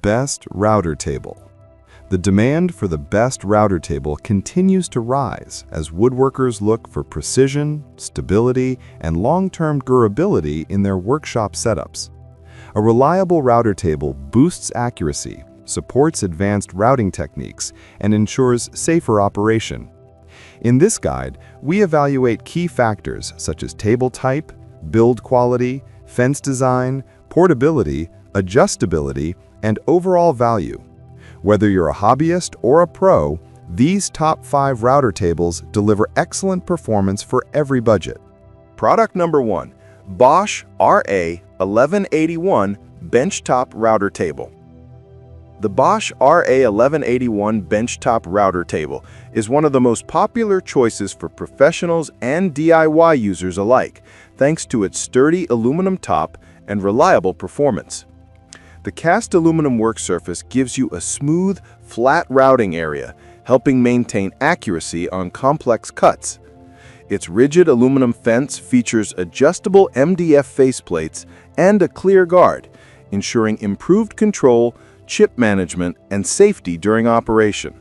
Best router table. The demand for the best router table continues to rise as woodworkers look for precision, stability, and long-term durability in their workshop setups. A reliable router table boosts accuracy, supports advanced routing techniques, and ensures safer operation. In this guide, we evaluate key factors such as table type, build quality, fence design, portability, adjustability, and overall value. Whether you're a hobbyist or a pro, these top 5 router tables deliver excellent performance for every budget. Product number 1, Bosch RA1181 Benchtop Router Table. The Bosch RA1181 Benchtop Router Table is one of the most popular choices for professionals and DIY users alike, thanks to its sturdy aluminum top and reliable performance. The cast aluminum work surface gives you a smooth, flat routing area, helping maintain accuracy on complex cuts. Its rigid aluminum fence features adjustable MDF faceplates and a clear guard, ensuring improved control, chip management, and safety during operation.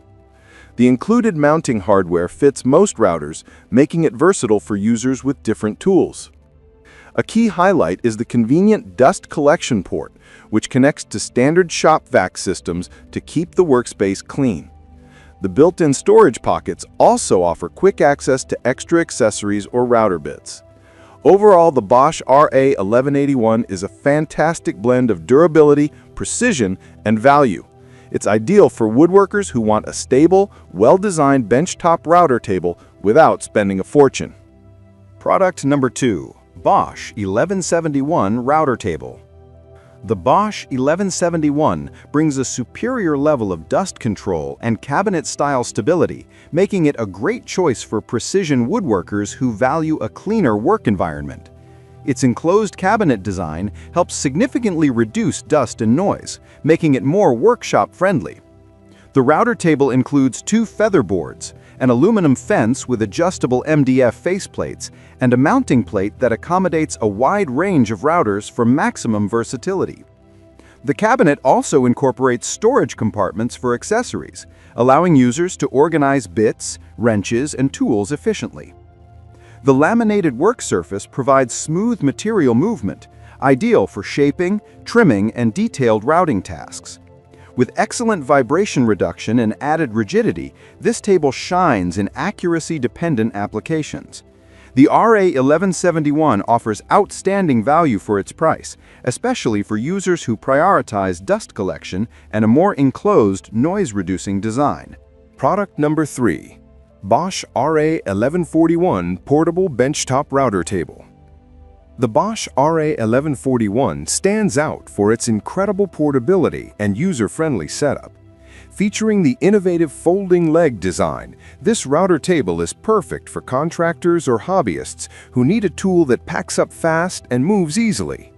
The included mounting hardware fits most routers, making it versatile for users with different tools. A key highlight is the convenient dust collection port, which connects to standard shop vac systems to keep the workspace clean. The built-in storage pockets also offer quick access to extra accessories or router bits. Overall, the Bosch RA1181 is a fantastic blend of durability, precision, and value. It's ideal for woodworkers who want a stable, well-designed benchtop router table without spending a fortune. Product number 2, Bosch 1171 Router Table. The Bosch 1171 brings a superior level of dust control and cabinet-style stability, making it a great choice for precision woodworkers who value a cleaner work environment. Its enclosed cabinet design helps significantly reduce dust and noise, making it more workshop-friendly. The router table includes 2 feather boards, an aluminum fence with adjustable MDF faceplates, and a mounting plate that accommodates a wide range of routers for maximum versatility. The cabinet also incorporates storage compartments for accessories, allowing users to organize bits, wrenches, and tools efficiently. The laminated work surface provides smooth material movement, ideal for shaping, trimming, and detailed routing tasks. With excellent vibration reduction and added rigidity, this table shines in accuracy-dependent applications. The RA1171 offers outstanding value for its price, especially for users who prioritize dust collection and a more enclosed, noise-reducing design. Product number 3, Bosch RA1141 Portable Benchtop Router Table. The Bosch RA1141 stands out for its incredible portability and user-friendly setup. Featuring the innovative folding leg design, this router table is perfect for contractors or hobbyists who need a tool that packs up fast and moves easily.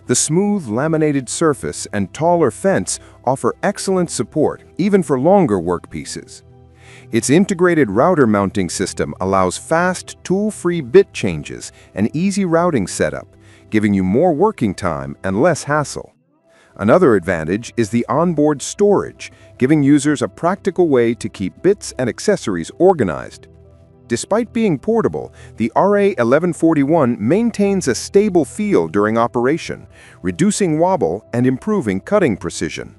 The smooth laminated surface and taller fence offer excellent support, even for longer workpieces. Its integrated router mounting system allows fast, tool-free bit changes and easy routing setup, giving you more working time and less hassle. Another advantage is the onboard storage, giving users a practical way to keep bits and accessories organized. Despite being portable, the RA1141 maintains a stable feel during operation, reducing wobble and improving cutting precision.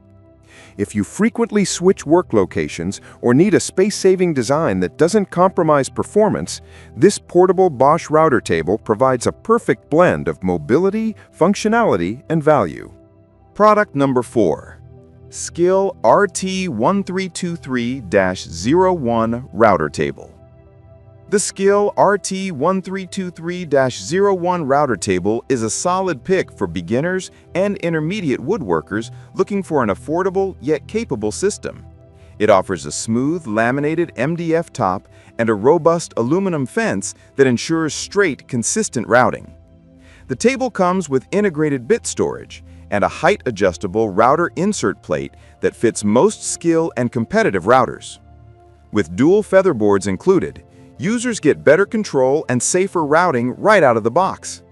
If you frequently switch work locations or need a space-saving design that doesn't compromise performance, this portable Bosch router table provides a perfect blend of mobility, functionality, and value. Product number 4, Skill RT1323-01 Router Table. The Skill RT1323-01 router table is a solid pick for beginners and intermediate woodworkers looking for an affordable yet capable system. It offers a smooth laminated MDF top and a robust aluminum fence that ensures straight, consistent routing. The table comes with integrated bit storage and a height-adjustable router insert plate that fits most Skill and competitive routers. With dual feather boards included, users get better control and safer routing right out of the box.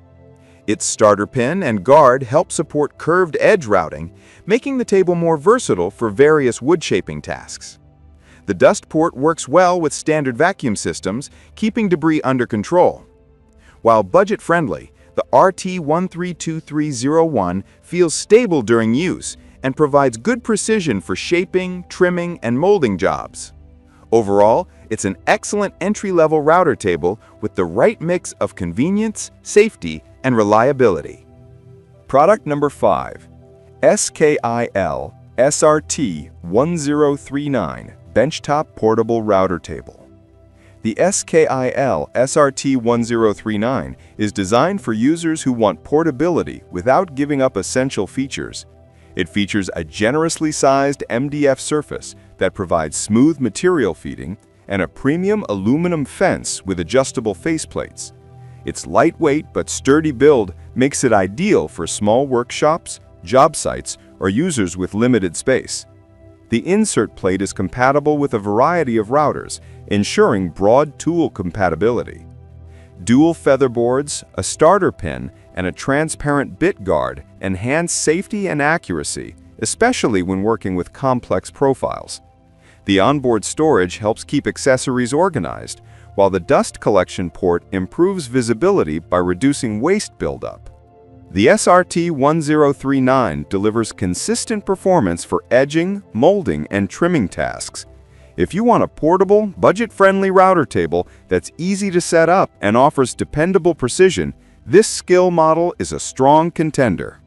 Its starter pin and guard help support curved edge routing, making the table more versatile for various wood shaping tasks. The dust port works well with standard vacuum systems, keeping debris under control. While budget-friendly, the RT132301 feels stable during use and provides good precision for shaping, trimming, and molding jobs. Overall, it's an excellent entry-level router table with the right mix of convenience, safety, and reliability. Product number 5. SKIL SRT1039 Benchtop Portable Router Table. The SKIL SRT1039 is designed for users who want portability without giving up essential features. It features a generously sized MDF surface that provides smooth material feeding and a premium aluminum fence with adjustable faceplates. Its lightweight but sturdy build makes it ideal for small workshops, job sites, or users with limited space. The insert plate is compatible with a variety of routers, ensuring broad tool compatibility. Dual feather boards, a starter pin, and a transparent bit guard enhance safety and accuracy, especially when working with complex profiles. The onboard storage helps keep accessories organized, while the dust collection port improves visibility by reducing waste buildup. The SRT1039 delivers consistent performance for edging, molding, and trimming tasks. If you want a portable, budget-friendly router table that's easy to set up and offers dependable precision, this skill model is a strong contender.